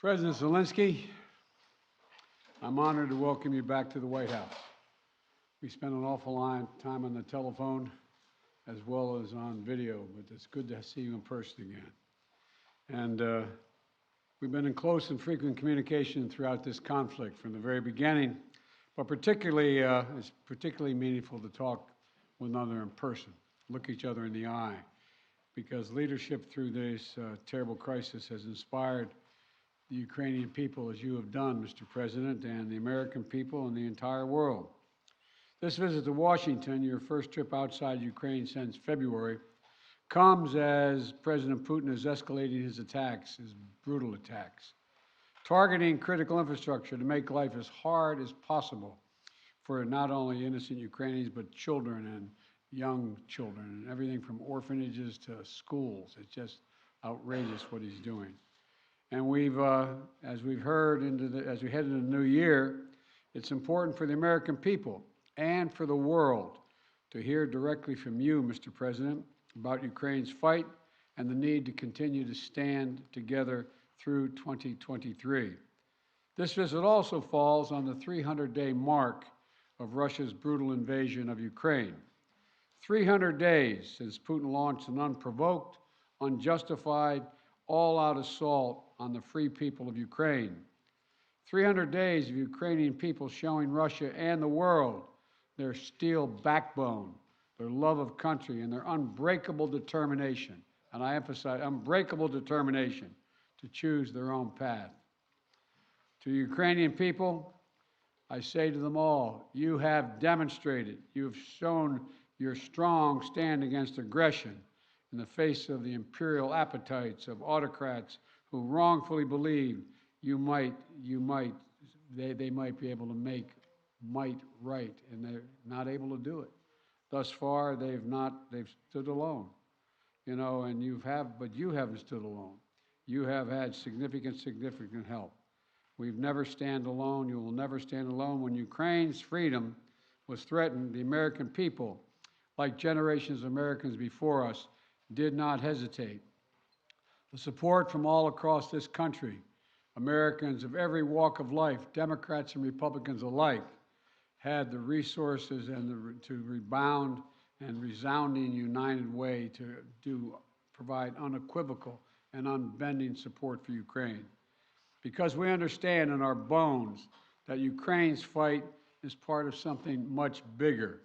President Zelenskyy, I'm honored to welcome you back to the White House. We spent an awful lot of time on the telephone as well as on video, but it's good to see you in person again. And we've been in close and frequent communication throughout this conflict from the very beginning, but it's particularly meaningful to talk with one another in person, look each other in the eye, because leadership through this terrible crisis has inspired the Ukrainian people, as you have done, Mr. President, and the American people and the entire world. This visit to Washington, your first trip outside Ukraine since February, comes as President Putin is escalating his attacks, his brutal attacks, targeting critical infrastructure to make life as hard as possible for not only innocent Ukrainians, but children and young children, and everything from orphanages to schools. It's just outrageous what he's doing. And as we've heard, as we head into the new year, it's important for the American people and for the world to hear directly from you, Mr. President, about Ukraine's fight and the need to continue to stand together through 2023. This visit also falls on the 300-day mark of Russia's brutal invasion of Ukraine. 300 days since Putin launched an unprovoked, unjustified, all-out assault on the free people of Ukraine. 300 days of Ukrainian people showing Russia and the world their steel backbone, their love of country, and their unbreakable determination, and I emphasize unbreakable determination, to choose their own path. To the Ukrainian people, I say to them all, you have demonstrated, you have shown your strong stand against aggression in the face of the imperial appetites of autocrats who wrongfully believe they might be able to make might right, and they're not able to do it. Thus far, they've stood alone, and but you haven't stood alone. You have had significant help. We've never stand alone. You will never stand alone. When Ukraine's freedom was threatened, the American people, like generations of Americans before us, did not hesitate. The support from all across this country, Americans of every walk of life, Democrats and Republicans alike, had the resources and to rebound and resounding united way to provide unequivocal and unbending support for Ukraine. Because we understand in our bones that Ukraine's fight is part of something much bigger.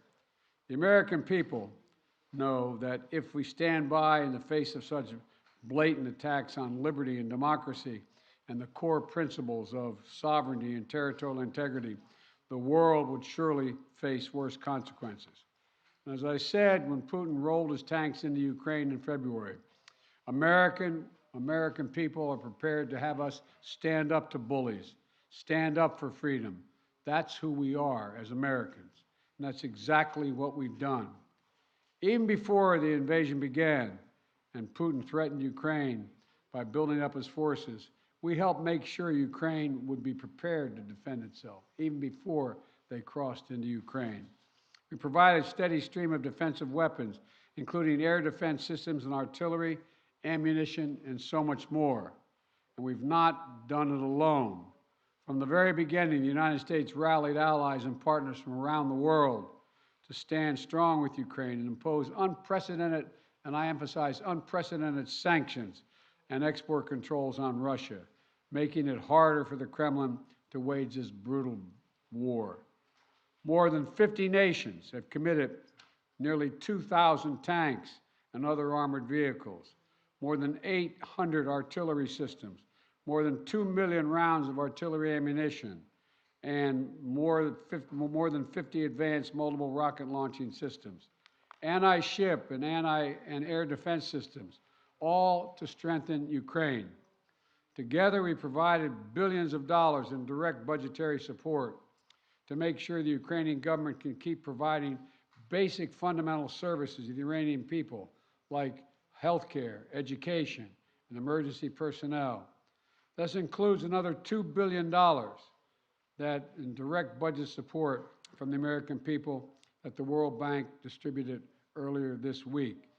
The American people know that if we stand by in the face of such blatant attacks on liberty and democracy and the core principles of sovereignty and territorial integrity, the world would surely face worse consequences. And as I said, when Putin rolled his tanks into Ukraine in February, American people are prepared to have us stand up to bullies, stand up for freedom. That's who we are as Americans, and that's exactly what we've done. Even before the invasion began and Putin threatened Ukraine by building up his forces, we helped make sure Ukraine would be prepared to defend itself, even before they crossed into Ukraine. We provided a steady stream of defensive weapons, including air defense systems and artillery, ammunition, and so much more. And we've not done it alone. From the very beginning, the United States rallied allies and partners from around the world to stand strong with Ukraine and impose unprecedented, and I emphasize unprecedented, sanctions and export controls on Russia, making it harder for the Kremlin to wage this brutal war. More than 50 nations have committed nearly 2,000 tanks and other armored vehicles, more than 800 artillery systems, more than 2 million rounds of artillery ammunition, and more than 50 advanced multiple rocket launching systems, anti-ship and air defense systems, all to strengthen Ukraine. Together, we provided billions of dollars in direct budgetary support to make sure the Ukrainian government can keep providing basic fundamental services to the Iranian people, like health care, education, and emergency personnel. This includes another $2 billion that in direct budget support from the American people that the World Bank distributed earlier this week.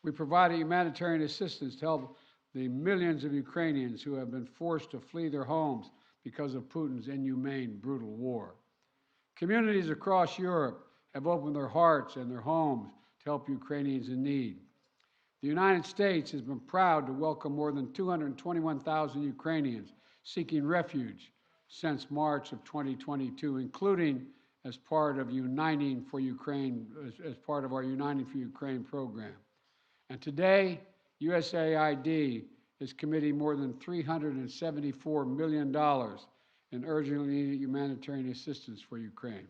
We provided humanitarian assistance to help the millions of Ukrainians who have been forced to flee their homes because of Putin's inhumane, brutal war. Communities across Europe have opened their hearts and their homes to help Ukrainians in need. The United States has been proud to welcome more than 221,000 Ukrainians seeking refuge since March of 2022, including as part of Uniting for Ukraine, as part of our Uniting for Ukraine program. And today, USAID is committing more than $374 million in urgently needed humanitarian assistance for Ukraine.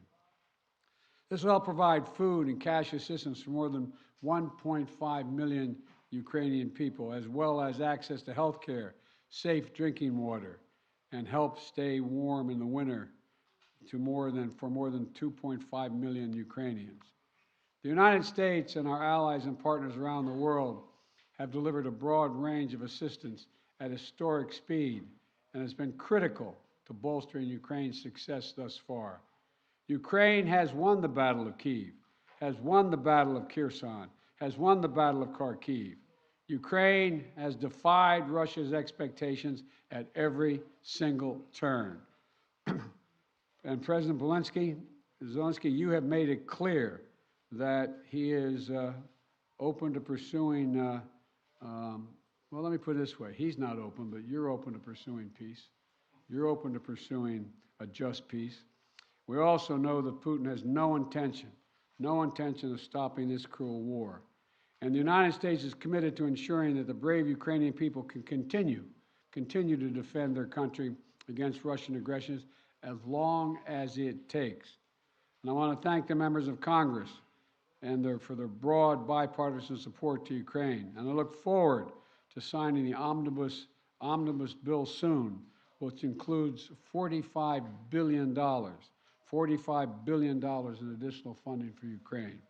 This will help provide food and cash assistance for more than 1.5 million Ukrainian people, as well as access to health care, safe drinking water, and help stay warm in the winter for more than 2.5 million Ukrainians. The United States and our allies and partners around the world have delivered a broad range of assistance at historic speed and has been critical to bolstering Ukraine's success thus far. Ukraine has won the Battle of Kyiv, has won the Battle of Kherson, has won the Battle of Kharkiv. Ukraine has defied Russia's expectations at every single turn. And President Zelenskyy, you have made it clear that he is open to pursuing, well, let me put it this way. He's not open, but you're open to pursuing peace. You're open to pursuing a just peace. We also know that Putin has no intention of stopping this cruel war. And the United States is committed to ensuring that the brave Ukrainian people can continue to defend their country against Russian aggressions as long as it takes. And I want to thank the members of Congress for their broad bipartisan support to Ukraine. And I look forward to signing the omnibus bill soon, which includes $45 billion in additional funding for Ukraine.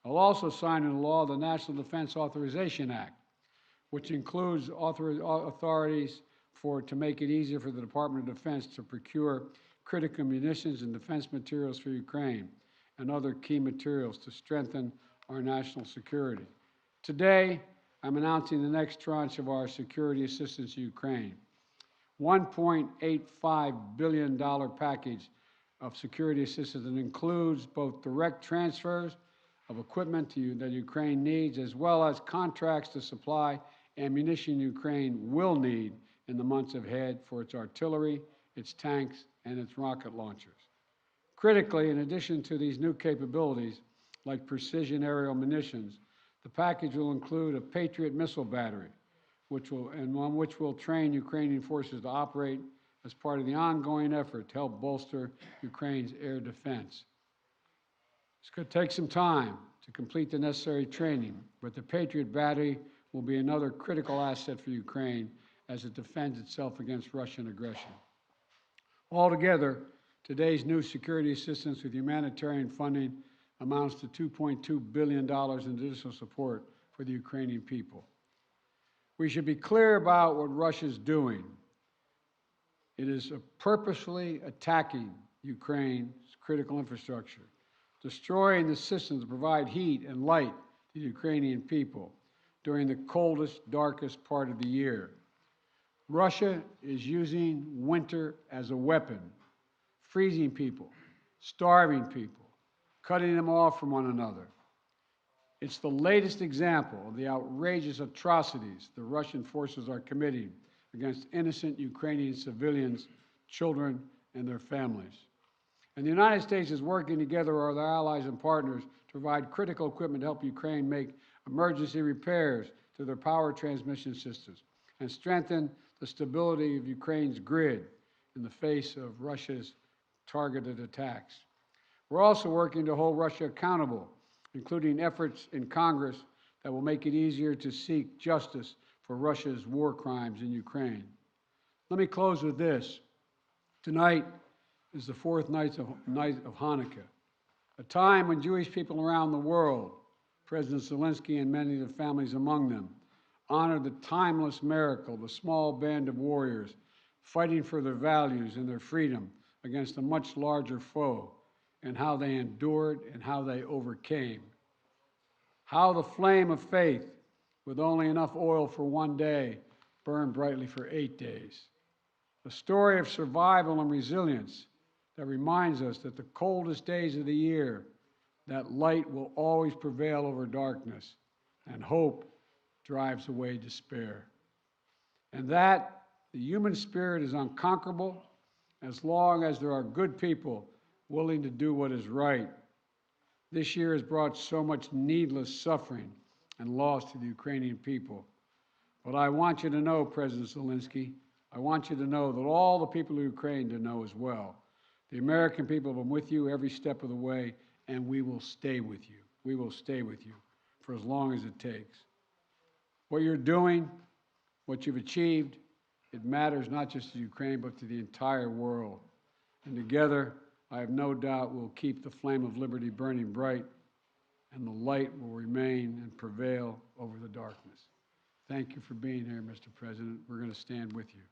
I'll also sign into law the National Defense Authorization Act, which includes authorities to make it easier for the Department of Defense to procure critical munitions and defense materials for Ukraine and other key materials to strengthen our national security. Today, I'm announcing the next tranche of our security assistance to Ukraine. $1.85 billion package of security assistance that includes both direct transfers of equipment that Ukraine needs, as well as contracts to supply ammunition Ukraine will need in the months ahead for its artillery, its tanks, and its rocket launchers. Critically, in addition to these new capabilities, like precision aerial munitions, the package will include a Patriot missile battery, which will train Ukrainian forces to operate as part of the ongoing effort to help bolster Ukraine's air defense. It's going to take some time to complete the necessary training, but the Patriot battery will be another critical asset for Ukraine as it defends itself against Russian aggression. Altogether, today's new security assistance with humanitarian funding amounts to $2.2 billion in additional support for the Ukrainian people. We should be clear about what Russia's doing. It is purposefully attacking Ukraine's critical infrastructure, destroying the systems that provide heat and light to the Ukrainian people during the coldest, darkest part of the year. Russia is using winter as a weapon, freezing people, starving people, cutting them off from one another. It's the latest example of the outrageous atrocities the Russian forces are committing against innocent Ukrainian civilians, children, and their families. And the United States is working together with our allies and partners to provide critical equipment to help Ukraine make emergency repairs to their power transmission systems and strengthen the stability of Ukraine's grid in the face of Russia's targeted attacks. We're also working to hold Russia accountable, including efforts in Congress that will make it easier to seek justice for Russia's war crimes in Ukraine. Let me close with this. Tonight is the fourth night of Hanukkah, a time when Jewish people around the world, President Zelenskyy and many of the families among them, honor the timeless miracle, the small band of warriors fighting for their values and their freedom against a much larger foe, and how they endured and how they overcame. How the flame of faith, with only enough oil for one day, burned brightly for 8 days. A story of survival and resilience that reminds us that the coldest days of the year, that light will always prevail over darkness, and hope drives away despair. And that the human spirit is unconquerable as long as there are good people willing to do what is right. This year has brought so much needless suffering and loss to the Ukrainian people. But I want you to know, President Zelenskyy, I want you to know that all the people of Ukraine to know as well. The American people have been with you every step of the way, and we will stay with you. We will stay with you for as long as it takes. What you're doing, what you've achieved, it matters not just to Ukraine, but to the entire world. And together, I have no doubt we'll keep the flame of liberty burning bright, and the light will remain and prevail over the darkness. Thank you for being here, Mr. President. We're going to stand with you.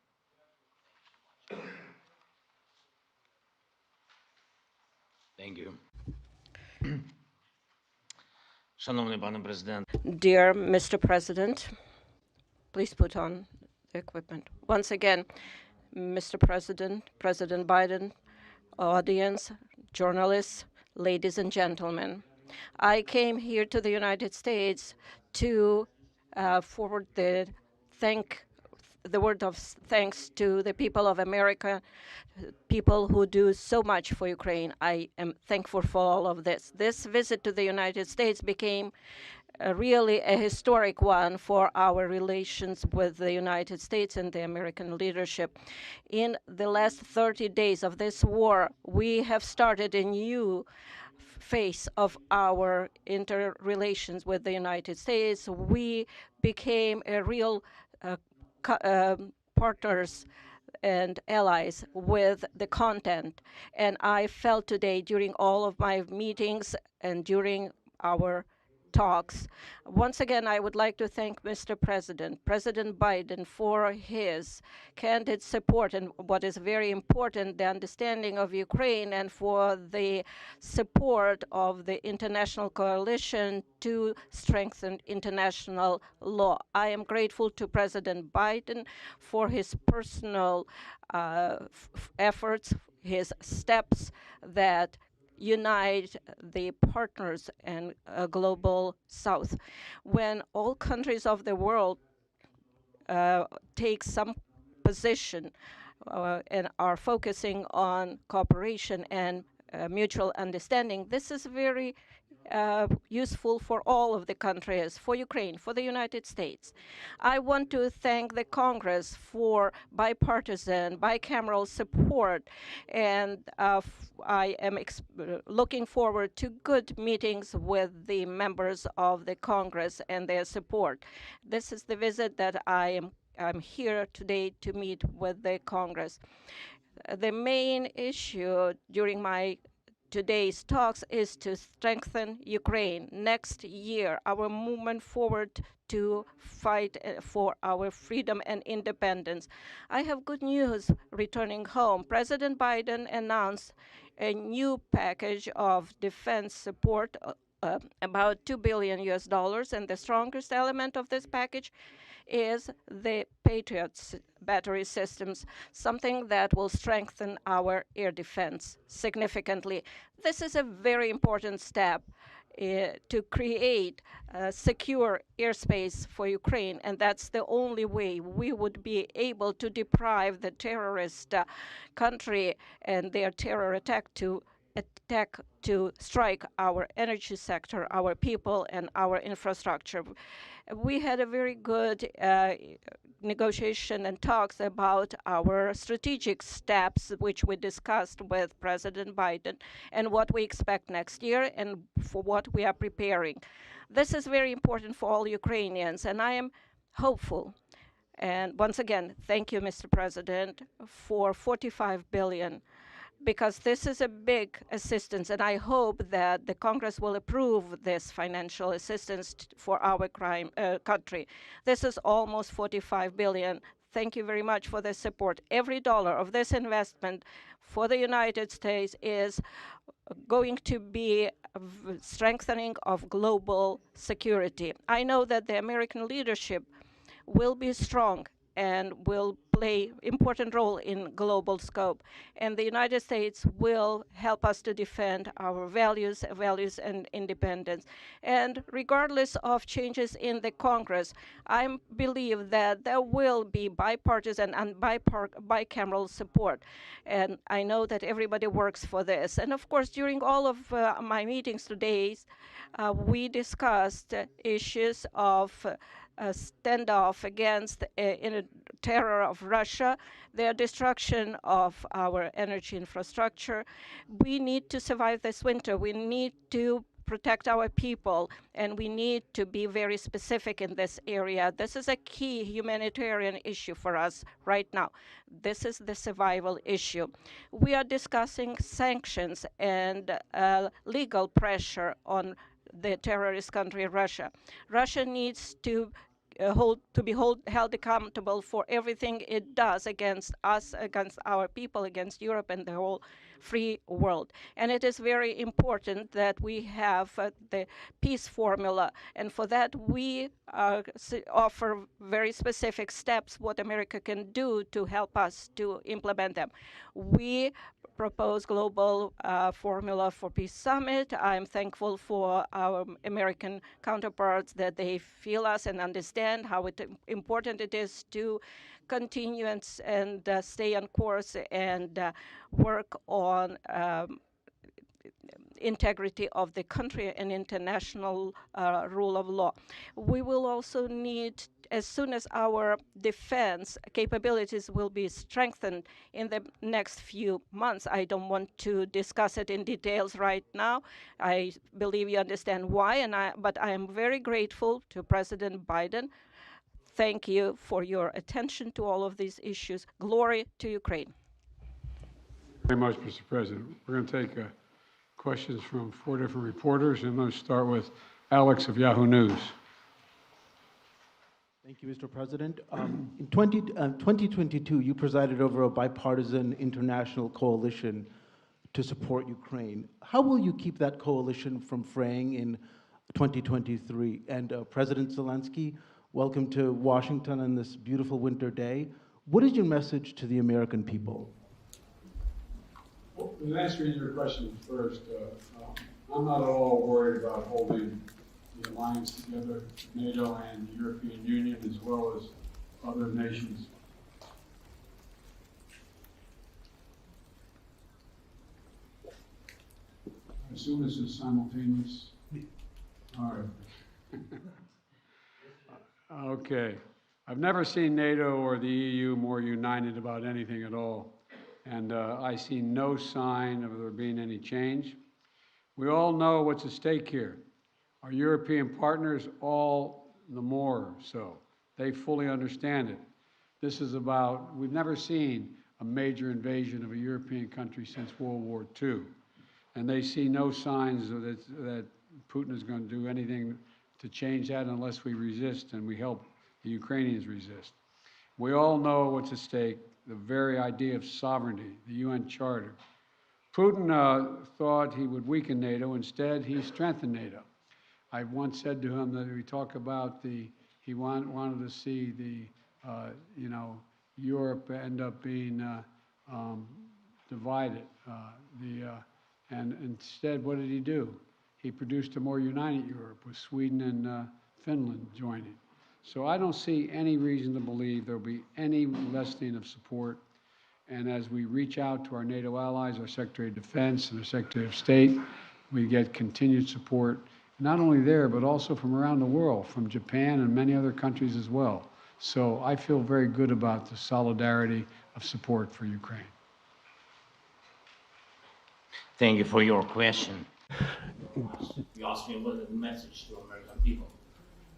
Thank you. Шановний пане президент. Dear Mr. President, please put on the equipment. Once again, Mr. President, President Biden, audience, journalists, ladies and gentlemen. I came here to the United States to forward the word of thanks to the people of America, people who do so much for Ukraine. I am thankful for all of this. This visit to the United States became really a historic one for our relations with the United States and the American leadership. In the last 30 days of this war, we have started a new phase of our interrelations with the United States. We became a real partners and allies with the content. And I felt today during all of my meetings and during our talks. Once again, I would like to thank Mr. President, President Biden, for his candid support and what is very important, the understanding of Ukraine, and for the support of the international coalition to strengthen international law. I am grateful to President Biden for his personal efforts, his steps that unite the partners and global South. When all countries of the world take some position and are focusing on cooperation and mutual understanding, this is very useful for all of the countries, for Ukraine, for the United States. I want to thank the Congress for bipartisan, bicameral support, and I am looking forward to good meetings with the members of the Congress and their support. This is the visit that I'm here today to meet with the Congress. The main issue during my today's talks is to strengthen Ukraine. Next year, our movement forward to fight for our freedom and independence. I have good news returning home. President Biden announced a new package of defense support, about $2 billion, and the strongest element of this package is the Patriot battery systems, something that will strengthen our air defense significantly. This is a very important step to create secure airspace for Ukraine, and that's the only way we would be able to deprive the terrorist country and their terror attack to strike our energy sector, our people, and our infrastructure. We had a very good negotiation and talks about our strategic steps, which we discussed with President Biden, and what we expect next year and for what we are preparing. This is very important for all Ukrainians, and I am hopeful. And once again, thank you, Mr. President, for $45 billion. Because this is a big assistance, and I hope that the Congress will approve this financial assistance for our country. This is almost $45 billion. Thank you very much for the support. Every dollar of this investment for the United States is going to be strengthening of global security. I know that the American leadership will be strong and will play important role in global scope. And the United States will help us to defend our values and independence. And regardless of changes in the Congress, I believe that there will be bipartisan and bicameral support. And I know that everybody works for this. And of course, during all of my meetings today, we discussed issues of standoff against terror of Russia, their destruction of our energy infrastructure. We need to survive this winter. We need to protect our people, and we need to be very specific in this area. This is a key humanitarian issue for us right now. This is the survival issue. We are discussing sanctions and legal pressure on the terrorist country Russia. Russia needs to be held accountable for everything it does against us, against our people, against Europe and the whole free world. And it is very important that we have the peace formula. And for that, we offer very specific steps what America can do to help us to implement them. We propose global formula for peace summit. I'm thankful for our American counterparts that they feel us and understand how important it is to continue and stay on course and work on integrity of the country and international rule of law. We will also need, as soon as our defense capabilities will be strengthened in the next few months. I don't want to discuss it in details right now. I believe you understand why, but I am very grateful to President Biden. Thank you for your attention to all of these issues. Glory to Ukraine. Very much, Mr. President. We're going to take questions from 4 different reporters, and I'm going to start with Alex of Yahoo News. Thank you, Mr. President. In 2022, you presided over a bipartisan international coalition to support Ukraine. How will you keep that coalition from fraying in 2023? And President Zelenskyy, welcome to Washington on this beautiful winter day. What is your message to the American people? Well, in answering your question first, I'm not at all worried about holding the alliance together, NATO and the European Union, as well as other nations. I assume this is simultaneous? All right. Okay. I've never seen NATO or the EU more united about anything at all. And I see no sign of there being any change. We all know what's at stake here. Our European partners, all the more so. They fully understand it. This is about, we've never seen a major invasion of a European country since World War II. And they see no signs that Putin is going to do anything to change that unless we resist and we help the Ukrainians resist. We all know what's at stake, the very idea of sovereignty, the UN Charter. Putin thought he would weaken NATO. Instead, he strengthened NATO. I once said to him that we talk about he wanted to see Europe end up being divided. And instead, what did he do? He produced a more united Europe with Sweden and Finland joining. So I don't see any reason to believe there will be any lessening of support. And as we reach out to our NATO allies, our Secretary of Defense and our Secretary of State, we get continued support, not only there, but also from around the world, from Japan and many other countries as well. So I feel very good about the solidarity of support for Ukraine. Thank you for your question. You asked me what is the message to American people.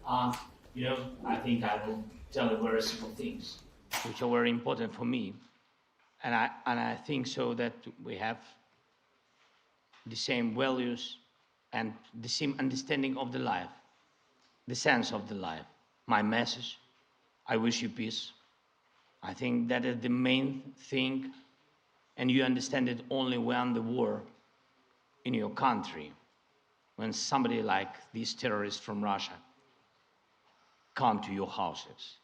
I think I will tell you very simple things, which are very important for me. And I think so that we have the same values and the same understanding of the life, the sense of the life. My message, I wish you peace. I think that is the main thing, and you understand it only when the war in your country, when somebody like these terrorists from Russia come to your houses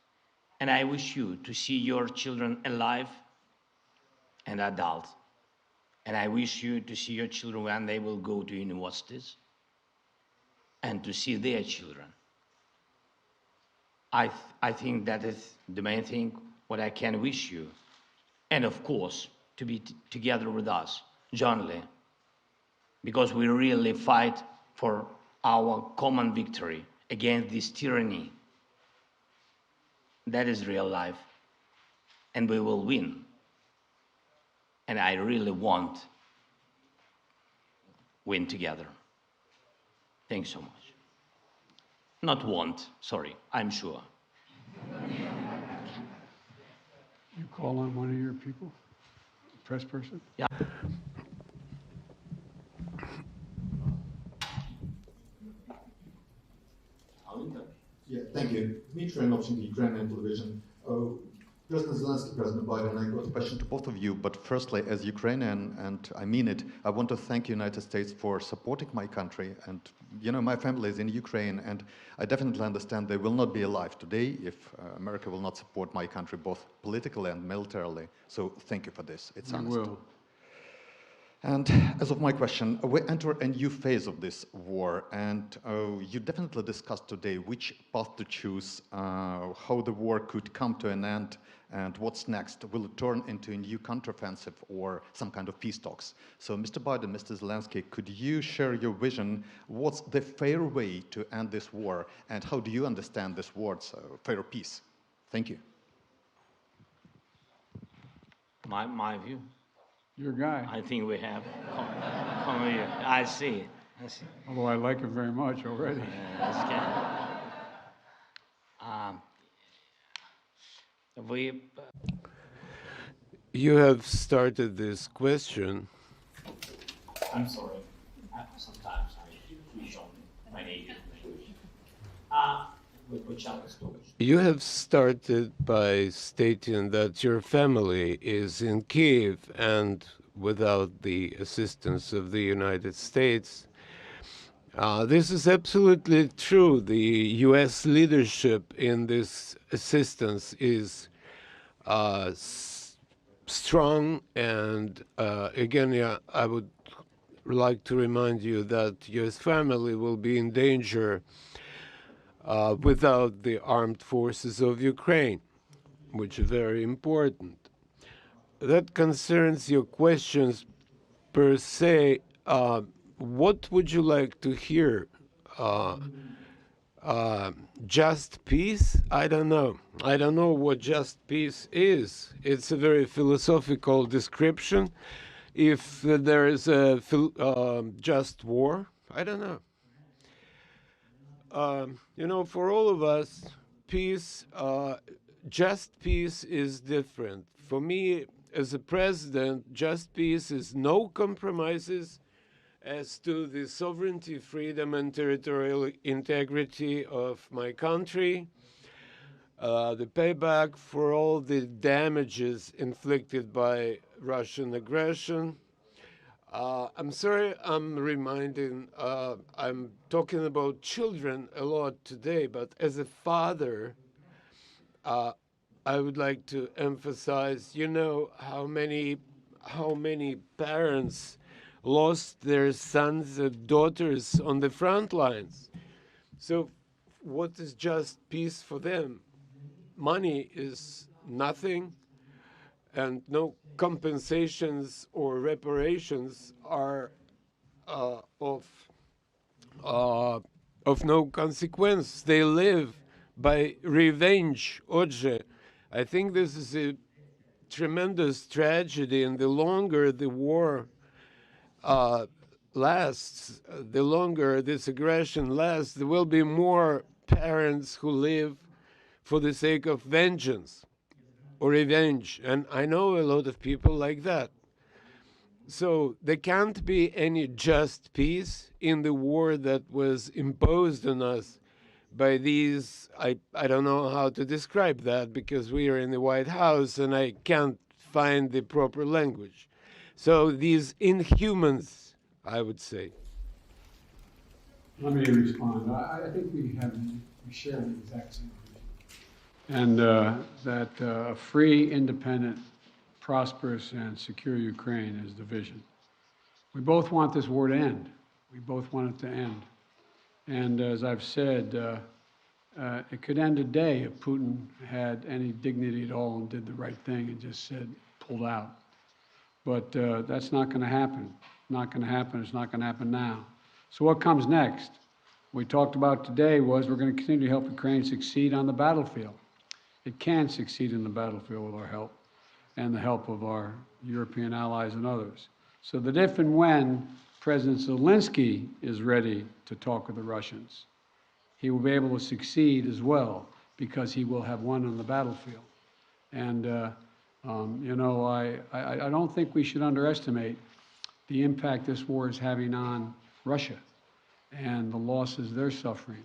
And I wish you to see your children alive and adult. And I wish you to see your children when they will go to universities and to see their children. I think that is the main thing what I can wish you. And of course, to be together with us, jointly, because we really fight for our common victory against this tyranny. That is real life. And we will win. And I really want win together. Thanks so much. Not want, sorry, I'm sure. You call on one of your people, press person? Yeah. Yeah, thank you. Dmitry, I'm watching the Ukrainian television. President Zelenskyy, President Biden, I got a question to both of you, but firstly, as Ukrainian, and I mean it, I want to thank the United States for supporting my country. And, you know, my family is in Ukraine, and I definitely understand they will not be alive today if America will not support my country, both politically and militarily. So thank you for this. It's honest. We will. And as of my question, we enter a new phase of this war, and you definitely discussed today which path to choose, how the war could come to an end, and what's next. Will it turn into a new counteroffensive or some kind of peace talks? So, Mr. Biden, Mr. Zelenskyy, could you share your vision? What's the fair way to end this war, and how do you understand this word's fair peace? Thank you. My view. Your guy. I think we have. Come here. I see. Although I like him very much already. That's good. You have started this question. I'm sorry. Sometimes I switch on my native language. You have started by stating that your family is in Kiev and without the assistance of the United States. This is absolutely true. The U.S. leadership in this assistance is strong, and again, yeah, I would like to remind you that U.S. family will be in danger without the armed forces of Ukraine, which is very important. That concerns your questions per se. What would you like to hear? Just peace? I don't know. I don't know what just peace is. It's a very philosophical description. If there is a just war, I don't know. You know, for all of us, peace, just peace is different. For me, as a president, just peace is no compromises as to the sovereignty, freedom, and territorial integrity of my country, the payback for all the damages inflicted by Russian aggression. I'm sorry I'm talking about children a lot today, but as a father, I would like to emphasize, you know, how many parents lost their sons and daughters on the front lines. So what is just peace for them? Money is nothing, and no compensations or reparations are of no consequence. They live by revenge, Odze. I think this is a tremendous tragedy, and the longer the war lasts, the longer this aggression lasts, there will be more parents who live for the sake of vengeance or revenge. And I know a lot of people like that. So there can't be any just peace in the war that was imposed on us by these, I don't know how to describe that because we are in the White House and I can't find the proper language. So these inhumans, I would say. Let me respond. I think we share the exact same vision. and that a free, independent, prosperous, and secure Ukraine is the vision. We both want this war to end. We both want it to end. And as I've said, it could end today if Putin had any dignity at all and did the right thing and just said, pulled out. But that's not going to happen. Not going to happen. It's not going to happen now. So what comes next? We talked about today was we're going to continue to help Ukraine succeed on the battlefield. It can succeed in the battlefield with our help and the help of our European allies and others. So that if and when President Zelenskyy is ready to talk with the Russians, he will be able to succeed as well because he will have won on the battlefield. And, you know, I don't think we should underestimate the impact this war is having on Russia and the losses they're suffering.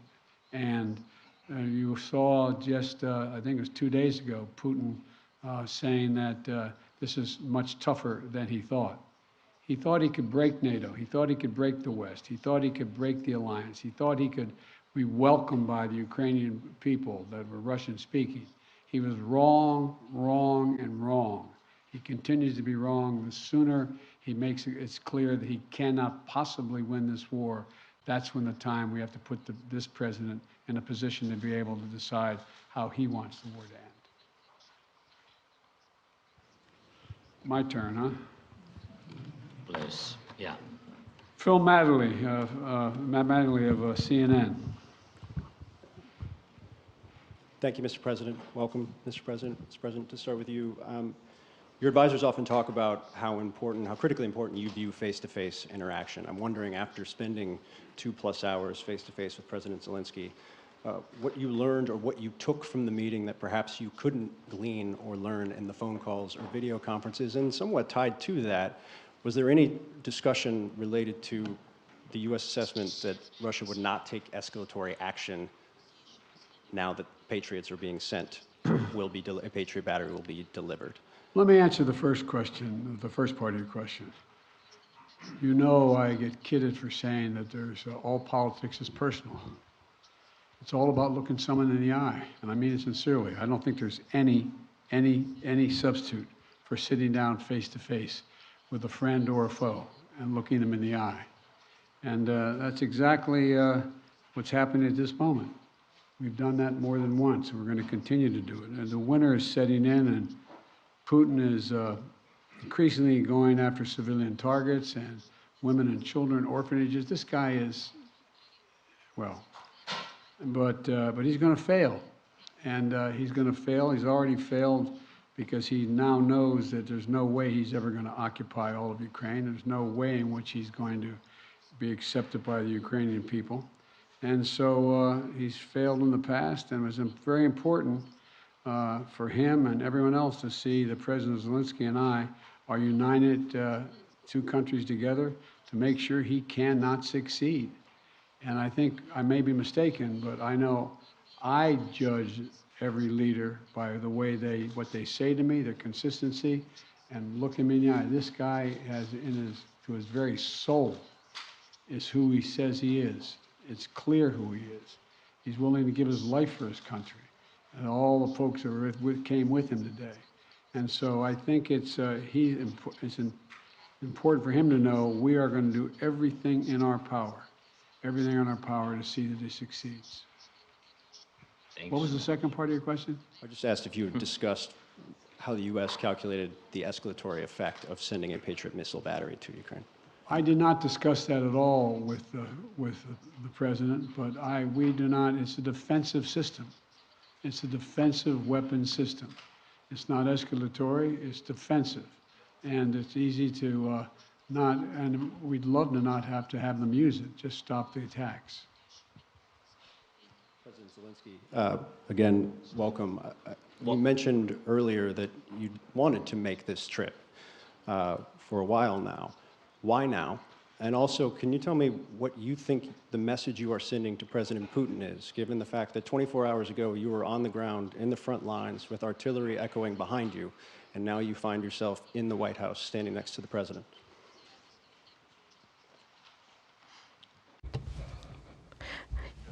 And you saw just, I think it was 2 days ago, Putin saying that this is much tougher than he thought. He thought he could break NATO. He thought he could break the West. He thought he could break the alliance. He thought he could be welcomed by the Ukrainian people that were Russian speaking. He was wrong, wrong, and wrong. He continues to be wrong. The sooner he makes it's clear that he cannot possibly win this war, that's when the time we have to put this president in a position to be able to decide how he wants the war to end. My turn, huh? Please, yeah. Phil Matterly, Matt Matterly of CNN. Thank you, Mr. President. Welcome, Mr. President. Mr. President, to start with you, your advisors often talk about how critically important you view face-to-face interaction. I'm wondering, after spending 2+ hours face-to-face with President Zelenskyy, what you learned or what you took from the meeting that perhaps you couldn't glean or learn in the phone calls or video conferences, and somewhat tied to that, was there any discussion related to the U.S. assessment that Russia would not take escalatory action now that Patriots are being sent, a Patriot battery will be delivered? Let me answer the first question, the first part of your question. You know I get kidded for saying that there's all politics is personal. It's all about looking someone in the eye, and I mean it sincerely. I don't think there's any substitute for sitting down face to face with a friend or a foe and looking them in the eye. And that's exactly what's happening at this moment. We've done that more than once, and we're going to continue to do it. And the winter is setting in, and Putin is increasingly going after civilian targets and women and children, orphanages. This guy is, well, but he's going to fail. And he's going to fail. He's already failed because he now knows that there's no way he's ever going to occupy all of Ukraine. There's no way in which he's going to be accepted by the Ukrainian people. And so he's failed in the past, and it was very important for him and everyone else to see that President Zelenskyy and I are united, two countries together, to make sure he cannot succeed. And I think I may be mistaken, but I know I judge every leader by the way what they say to me, their consistency, and look him in the eye. This guy has to his very soul is who he says he is. It's clear who he is. He's willing to give his life for his country, and all the folks that came with him today. And so I think it's important for him to know we are going to do everything in our power to see that he succeeds. Thanks. What was the second part of your question? I just asked if you had discussed how the U.S. calculated the escalatory effect of sending a Patriot missile battery to Ukraine. I did not discuss that at all with the president, but we do not. It's a defensive system. It's a defensive weapon system. It's not escalatory. It's defensive, and it's easy to not. And we'd love to not have to have them use it. Just stop the attacks. President Zelenskyy, again, welcome. You mentioned earlier that you wanted to make this trip for a while now. Why now? And also, can you tell me what you think the message you are sending to President Putin is, given the fact that 24 hours ago you were on the ground in the front lines with artillery echoing behind you, and now you find yourself in the White House standing next to the president?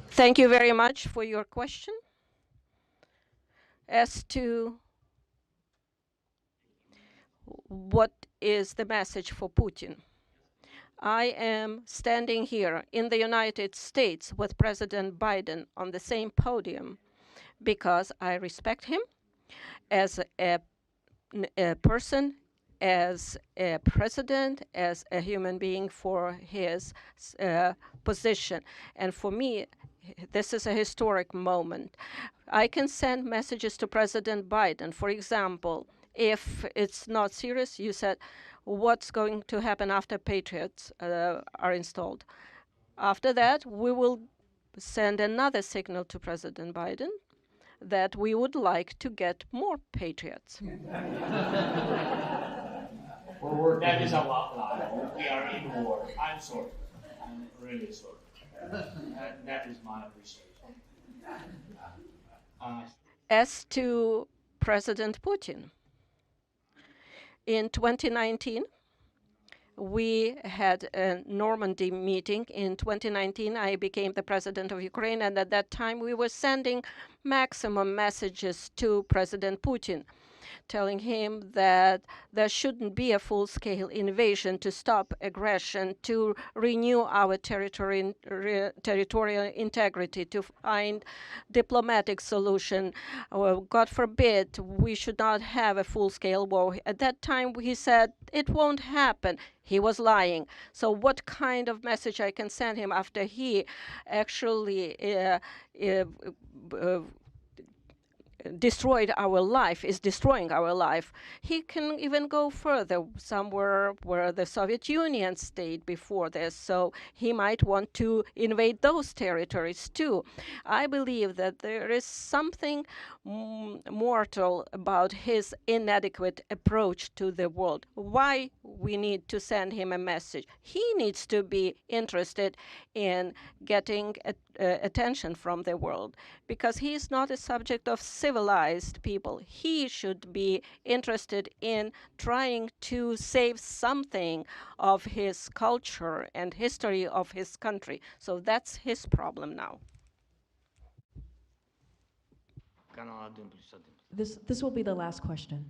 Thank you very much for your question. As to what is the message for Putin, I am standing here in the United States with President Biden on the same podium because I respect him as a person, as a president, as a human being for his position. And for me, this is a historic moment. I can send messages to President Biden. For example, if it's not serious, you said, what's going to happen after Patriots are installed? After that, we will send another signal to President Biden that we would like to get more Patriots. That is a lie. We are in war. I'm sorry. I'm really sorry. That is my appreciation. As to President Putin, in 2019, we had a Normandy meeting. In 2019, I became the president of Ukraine, and at that time, we were sending maximum messages to President Putin, telling him that there shouldn't be a full-scale invasion, to stop aggression, to renew our territorial integrity, to find diplomatic solution. God forbid, we should not have a full-scale war. At that time, he said, it won't happen. He was lying. So what kind of message I can send him after he actually destroyed our life, is destroying our life? He can even go further, somewhere where the Soviet Union stayed before this, so he might want to invade those territories too. I believe that there is something mortal about his inadequate approach to the world. Why we need to send him a message? He needs to be interested in getting attention from the world, because he is not a subject of civilized people. He should be interested in trying to save something of his culture and history of his country. So that's his problem now. This will be the last question.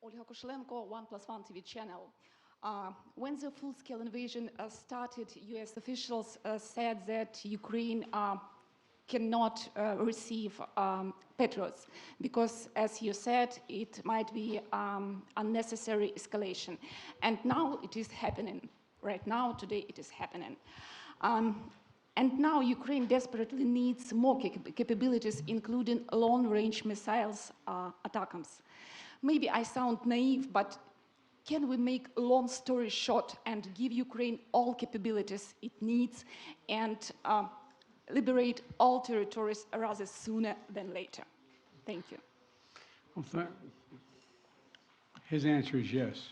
Olga Koshelenko, 1+1 TV channel. When the full-scale invasion started, U.S. officials said that Ukraine cannot receive Patriots because, as you said, it might be unnecessary escalation. And now it is happening. Right now, today, it is happening. And now Ukraine desperately needs more capabilities, including long-range missiles, ATACMS. Maybe I sound naive, but can we make a long story short and give Ukraine all capabilities it needs and liberate all territories rather sooner than later? Thank you. Well, his answer is yes.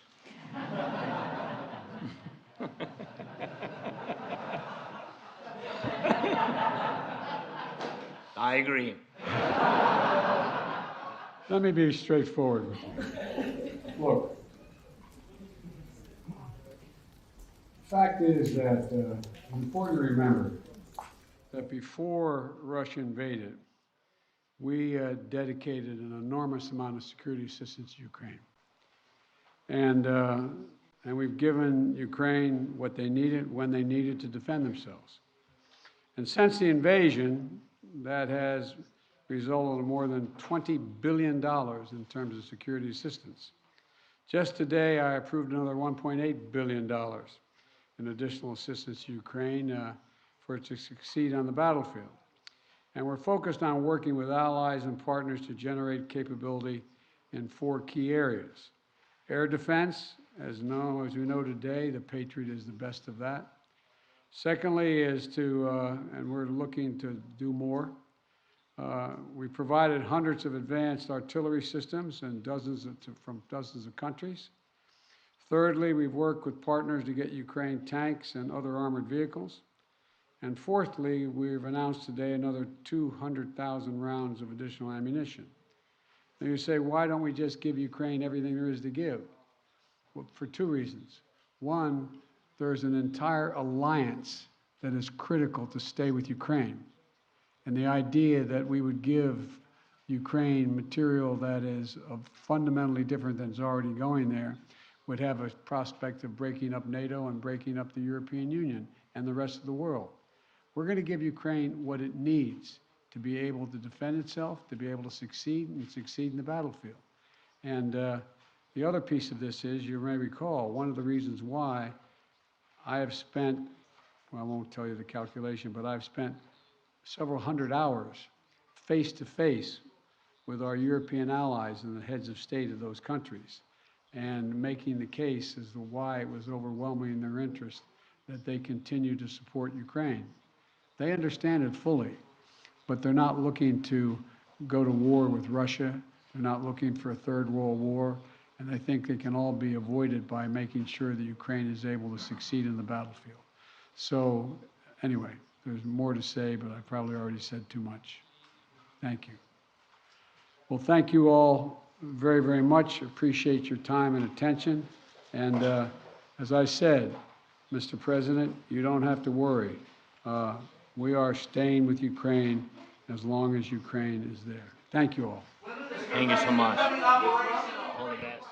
I agree. Let me be straightforward with you. Look, the fact is that it's important to remember that before Russia invaded, we dedicated an enormous amount of security assistance to Ukraine. And we've given Ukraine what they needed, when they needed to defend themselves. And since the invasion, that has resulted in more than $20 billion in terms of security assistance. Just today, I approved another $1.8 billion in additional assistance to Ukraine for it to succeed on the battlefield. And we're focused on working with allies and partners to generate capability in 4 key areas. Air defense, as we know today, the Patriot is the best of that. Secondly is to, and we're looking to do more, we provided hundreds of advanced artillery systems and from dozens of countries. Thirdly, we've worked with partners to get Ukraine tanks and other armored vehicles. And fourthly, we've announced today another 200,000 rounds of additional ammunition. Now you say, why don't we just give Ukraine everything there is to give? Well, for 2 reasons. One, there's an entire alliance that is critical to stay with Ukraine. And the idea that we would give Ukraine material that is fundamentally different than is already going there would have a prospect of breaking up NATO and breaking up the European Union and the rest of the world. We're going to give Ukraine what it needs to be able to defend itself, to be able to succeed and succeed in the battlefield. And the other piece of this is, you may recall, one of the reasons why I have spent, well, I won't tell you the calculation, but I've spent several hundred hours face-to-face with our European allies and the heads of state of those countries, and making the case as to why it was overwhelming in their interest that they continue to support Ukraine. They understand it fully, but they're not looking to go to war with Russia. They're not looking for a third world war, and they think they can all be avoided by making sure that Ukraine is able to succeed in the battlefield. So anyway, there's more to say, but I probably already said too much. Thank you. Well, thank you all very, very much. Appreciate your time and attention. And as I said, Mr. President, you don't have to worry. We are staying with Ukraine as long as Ukraine is there. Thank you all. Thank you so much. All the best.